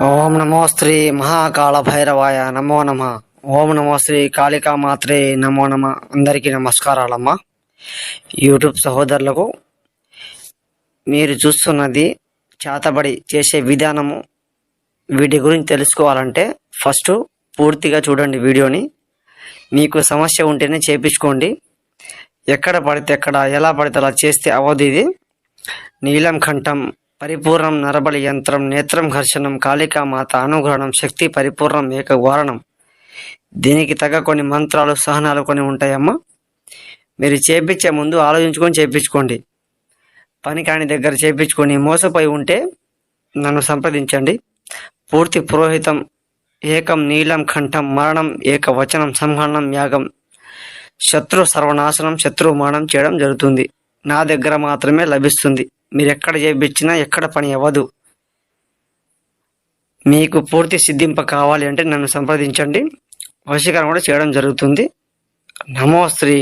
ఓం నమో శ్రీ మహాకాళ భైరవాయ నమో నమ. ఓం నమో శ్రీ కాళికా మాత్రే నమో నమ. అందరికీ నమస్కారాలమ్మా. యూట్యూబ్ సహోదరులకు, మీరు చూస్తున్నది చేతబడి చేసే విధానము. వీటి గురించి తెలుసుకోవాలంటే ఫస్ట్ పూర్తిగా చూడండి వీడియోని. మీకు సమస్య ఉంటేనే చేపించుకోండి. ఎక్కడ పడితే ఎక్కడ, ఎలా పడితే అలా చేస్తే అవ్వదు. ఇది నీలం కంఠం, పరిపూర్ణం నరబలి యంత్రం, నేత్రం ఘర్షణం, కాళికా మాత అనుగ్రహణం, శక్తి పరిపూర్ణం ఏకవారణం. దీనికి తగ్గ కొన్ని మంత్రాలు, సహనాలు కొన్ని ఉంటాయమ్మా. మీరు చేపించే ముందు ఆలోచించుకొని చేపించుకోండి. పని కాని దగ్గర చేపించుకొని మోసపోయి ఉంటే నన్ను సంప్రదించండి. పూర్తి పురోహితం, ఏకం నీలం కంఠం, మరణం ఏకవచనం, సంహరణం యాగం, శత్రు సర్వనాశనం, శత్రు మానం చేయడం జరుగుతుంది. నా దగ్గర మాత్రమే లభిస్తుంది. మీరు ఎక్కడ చేయించినా ఎక్కడ పని అవ్వదు. మీకు పూర్తి సిద్ధింప కావాలి అంటే నన్ను సంప్రదించండి. వశీకరణ కూడా చేయడం జరుగుతుంది. నమో శ్రీ